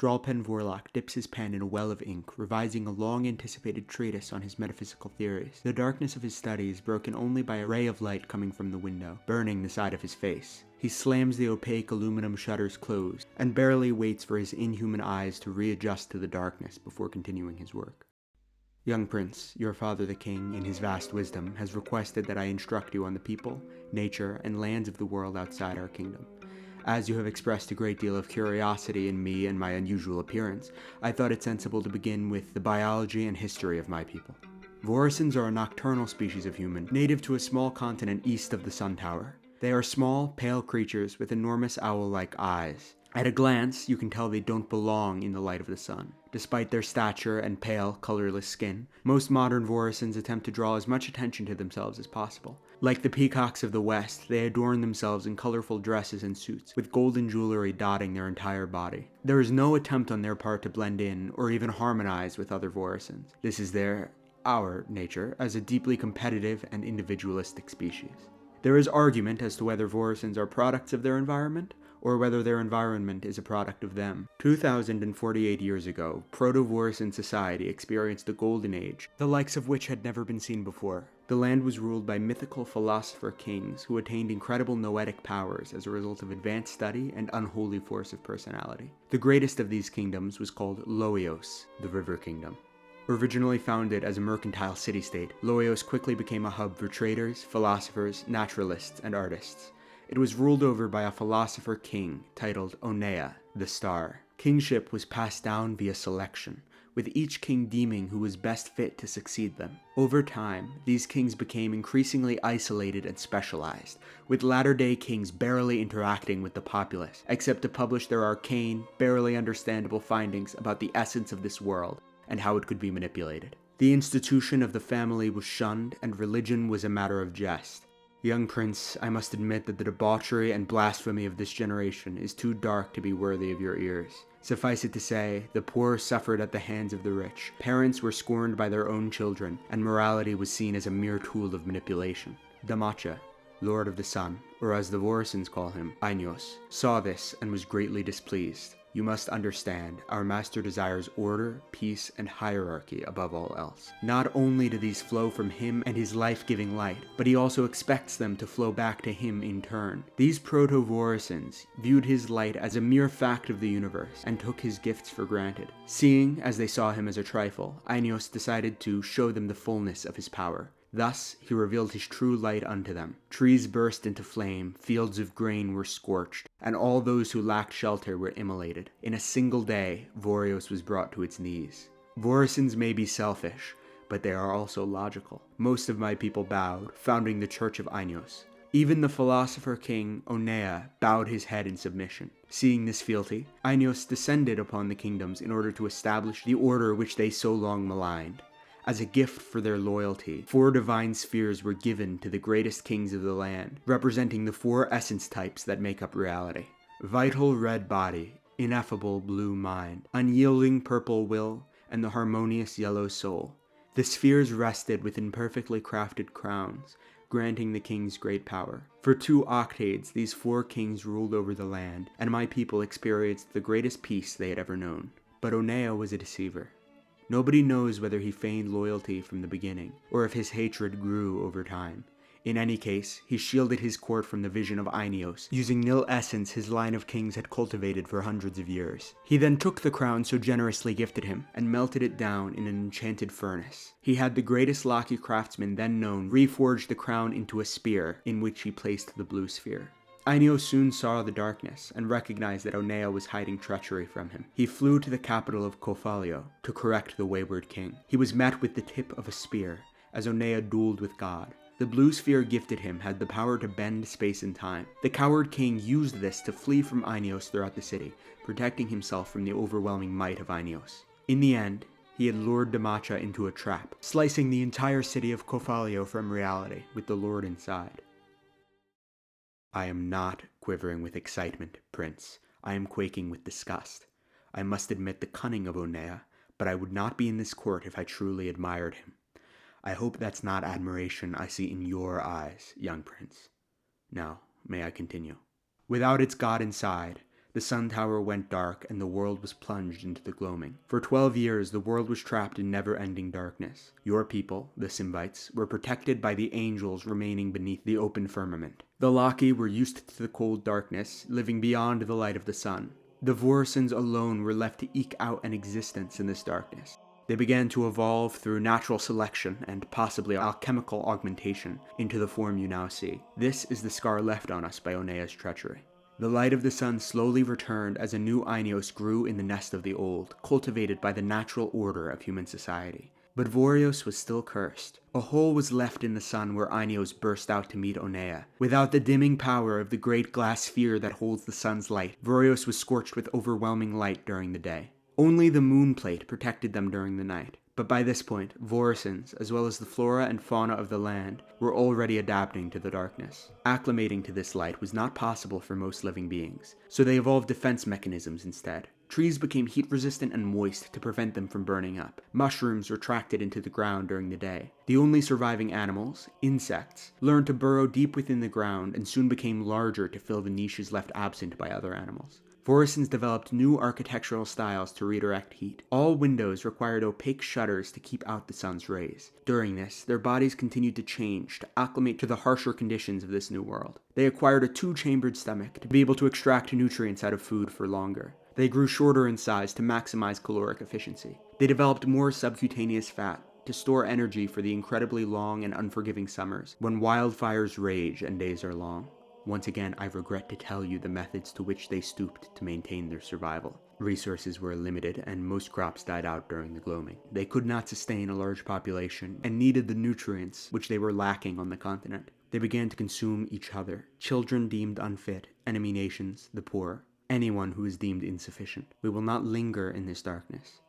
Drawpen Vorlok dips his pen in a well of ink, revising a long-anticipated treatise on his metaphysical theories. The darkness of his study is broken only by a ray of light coming from the window, burning the side of his face. He slams the opaque aluminum shutters closed, and barely waits for his inhuman eyes to readjust to the darkness before continuing his work. Young Prince, your father the king, in his vast wisdom, has requested that I instruct you on the people, nature, and lands of the world outside our kingdom. As you have expressed a great deal of curiosity in me and my unusual appearance, I thought it sensible to begin with the biology and history of my people. Vorisons are a nocturnal species of human, native to a small continent east of the Sun Tower. They are small, pale creatures with enormous owl-like eyes. At a glance, you can tell they don't belong in the light of the sun. Despite their stature and pale, colorless skin, most modern Vorisons attempt to draw as much attention to themselves as possible. Like the peacocks of the West, they adorn themselves in colorful dresses and suits, with golden jewelry dotting their entire body. There is no attempt on their part to blend in, or even harmonize with other Vorisons. This is our nature, as a deeply competitive and individualistic species. There is argument as to whether Vorisons are products of their environment, or whether their environment is a product of them. 2,048 years ago, Proto-Vorison society experienced a golden age, the likes of which had never been seen before. The land was ruled by mythical philosopher kings who attained incredible noetic powers as a result of advanced study and unholy force of personality. The greatest of these kingdoms was called Loios, the River Kingdom. Originally founded as a mercantile city-state, Loios quickly became a hub for traders, philosophers, naturalists, and artists. It was ruled over by a philosopher king titled Ona, the Star. Kingship was passed down via selection, with each king deeming who was best fit to succeed them. Over time, these kings became increasingly isolated and specialized, with latter-day kings barely interacting with the populace, except to publish their arcane, barely understandable findings about the essence of this world and how it could be manipulated. The institution of the family was shunned, and religion was a matter of jest. Young Prince, I must admit that the debauchery and blasphemy of this generation is too dark to be worthy of your ears. Suffice it to say, the poor suffered at the hands of the rich, parents were scorned by their own children, and morality was seen as a mere tool of manipulation. Damacha, Lord of the Sun, or as the Vorisons call him, Inos, saw this and was greatly displeased. You must understand, our master desires order, peace, and hierarchy above all else. Not only do these flow from him and his life-giving light, but he also expects them to flow back to him in turn. These proto-Vorisons viewed his light as a mere fact of the universe, and took his gifts for granted. Seeing as they saw him as a trifle, Inos decided to show them the fullness of his power. Thus, he revealed his true light unto them. Trees burst into flame, fields of grain were scorched, and all those who lacked shelter were immolated. In a single day, Vorios was brought to its knees. Vorisons may be selfish, but they are also logical. Most of my people bowed, founding the Church of Inos. Even the philosopher king, Ona, bowed his head in submission. Seeing this fealty, Inos descended upon the kingdoms in order to establish the order which they so long maligned. As a gift for their loyalty, 4 divine spheres were given to the greatest kings of the land, representing the 4 essence types that make up reality. Vital red body, ineffable blue mind, unyielding purple will, and the harmonious yellow soul. The spheres rested within perfectly crafted crowns, granting the kings great power. For 2 octades, these 4 kings ruled over the land, and my people experienced the greatest peace they had ever known. But Ona was a deceiver. Nobody knows whether he feigned loyalty from the beginning, or if his hatred grew over time. In any case, he shielded his court from the vision of Inos, using nil essence his line of kings had cultivated for hundreds of years. He then took the crown so generously gifted him, and melted it down in an enchanted furnace. He had the greatest Laki craftsman then known reforge the crown into a spear, in which he placed the blue sphere. Inos soon saw the darkness, and recognized that Ona was hiding treachery from him. He flew to the capital of Kofalio to correct the wayward king. He was met with the tip of a spear, as Ona dueled with God. The blue sphere gifted him had the power to bend space and time. The coward king used this to flee from Inos throughout the city, protecting himself from the overwhelming might of Inos. In the end, he had lured Damacha into a trap, slicing the entire city of Kofalio from reality, with the Lord inside. I am not quivering with excitement, Prince. I am quaking with disgust. I must admit the cunning of Ona, but I would not be in this court if I truly admired him. I hope that's not admiration I see in your eyes, young Prince. Now, may I continue? Without its god inside, The sun tower went dark and the world was plunged into the gloaming. For 12 years, the world was trapped in never-ending darkness. Your people, the Symbites, were protected by the angels remaining beneath the open firmament. The Laki were used to the cold darkness, living beyond the light of the sun. The Vorisons alone were left to eke out an existence in this darkness. They began to evolve through natural selection and possibly alchemical augmentation into the form you now see. This is the scar left on us by Onea's treachery. The light of the sun slowly returned as a new Inos grew in the nest of the old, cultivated by the natural order of human society. But Vorios was still cursed. A hole was left in the sun where Inos burst out to meet Onea. Without the dimming power of the great glass sphere that holds the sun's light, Vorios was scorched with overwhelming light during the day. Only the moon plate protected them during the night. But by this point, Vorisons, as well as the flora and fauna of the land, were already adapting to the darkness. Acclimating to this light was not possible for most living beings, so they evolved defense mechanisms instead. Trees became heat-resistant and moist to prevent them from burning up. Mushrooms retracted into the ground during the day. The only surviving animals, insects, learned to burrow deep within the ground and soon became larger to fill the niches left absent by other animals. Vorisons developed new architectural styles to redirect heat. All windows required opaque shutters to keep out the sun's rays. During this, their bodies continued to change to acclimate to the harsher conditions of this new world. They acquired a two-chambered stomach to be able to extract nutrients out of food for longer. They grew shorter in size to maximize caloric efficiency. They developed more subcutaneous fat to store energy for the incredibly long and unforgiving summers when wildfires rage and days are long. Once again, I regret to tell you the methods to which they stooped to maintain their survival. Resources were limited, and most crops died out during the gloaming. They could not sustain a large population, and needed the nutrients which they were lacking on the continent. They began to consume each other, children deemed unfit, enemy nations, the poor, anyone who is deemed insufficient. We will not linger in this darkness.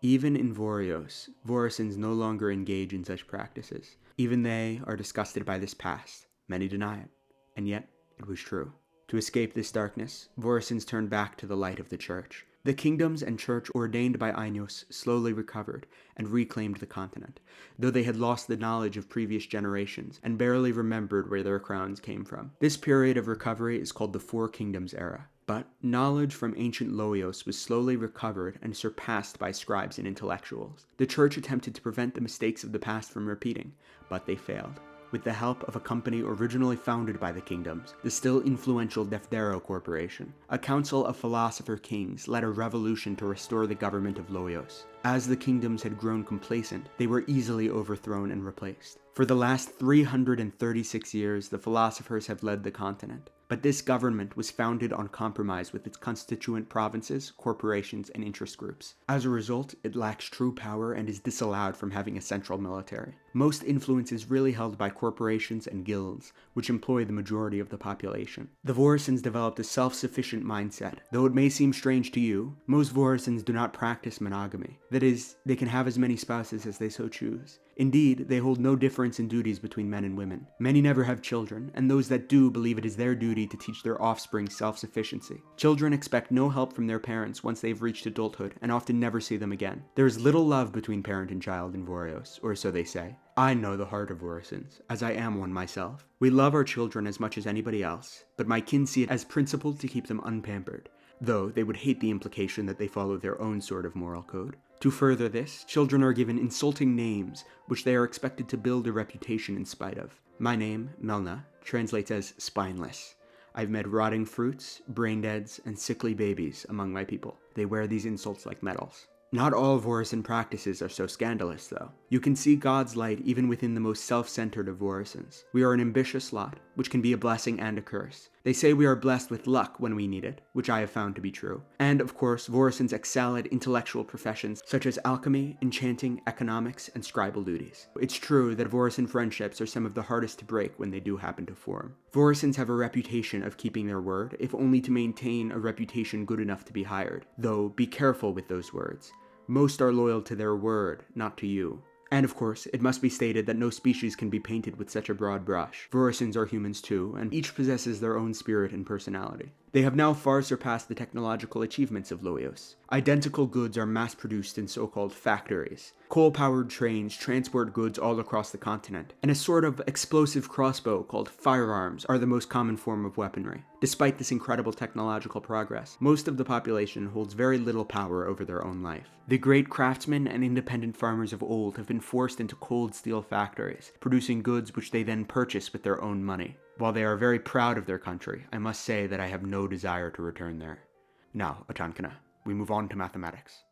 Even in Vorios, Vorisons no longer engage in such practices. Even they are disgusted by this past. Many deny it. And yet, it was true. To escape this darkness, Vorisons turned back to the light of the church. The kingdoms and church ordained by Inos slowly recovered and reclaimed the continent, though they had lost the knowledge of previous generations and barely remembered where their crowns came from. This period of recovery is called the Four Kingdoms era. But knowledge from ancient Loios was slowly recovered and surpassed by scribes and intellectuals. The church attempted to prevent the mistakes of the past from repeating, but they failed. With the help of a company originally founded by the kingdoms, the still influential Deftero Corporation, a council of philosopher kings led a revolution to restore the government of Loios. As the kingdoms had grown complacent, they were easily overthrown and replaced. For the last 336 years, the philosophers have led the continent. But this government was founded on compromise with its constituent provinces, corporations, and interest groups. As a result, it lacks true power and is disallowed from having a central military. Most influence is really held by corporations and guilds, which employ the majority of the population. The Vorisons developed a self-sufficient mindset. Though it may seem strange to you, most Vorisons do not practice monogamy. That is, they can have as many spouses as they so choose. Indeed, they hold no difference in duties between men and women. Many never have children, and those that do believe it is their duty to teach their offspring self-sufficiency. Children expect no help from their parents once they've reached adulthood, and often never see them again. There is little love between parent and child in Vorios, or so they say. I know the heart of Vorisons, as I am one myself. We love our children as much as anybody else, but my kin see it as principled to keep them unpampered, though they would hate the implication that they follow their own sort of moral code. To further this, children are given insulting names, which they are expected to build a reputation in spite of. My name, Melna, translates as spineless. I've met rotting fruits, brain-deads, and sickly babies among my people. They wear these insults like medals. Not all Vorison practices are so scandalous, though. You can see God's light even within the most self-centered of Vorisons. We are an ambitious lot, which can be a blessing and a curse. They say we are blessed with luck when we need it, which I have found to be true. And, of course, Vorisons excel at intellectual professions such as alchemy, enchanting, economics, and scribal duties. It's true that Vorison friendships are some of the hardest to break when they do happen to form. Vorisons have a reputation of keeping their word, if only to maintain a reputation good enough to be hired. Though, be careful with those words. Most are loyal to their word, not to you. And of course, it must be stated that no species can be painted with such a broad brush. Vorisons are humans too, and each possesses their own spirit and personality. They have now far surpassed the technological achievements of Vorios. Identical goods are mass-produced in so-called factories. Coal-powered trains transport goods all across the continent, and a sort of explosive crossbow called firearms are the most common form of weaponry. Despite this incredible technological progress, most of the population holds very little power over their own life. The great craftsmen and independent farmers of old have been forced into cold steel factories, producing goods which they then purchase with their own money. While they are very proud of their country, I must say that I have no desire to return there. Now, Atankana, we move on to mathematics.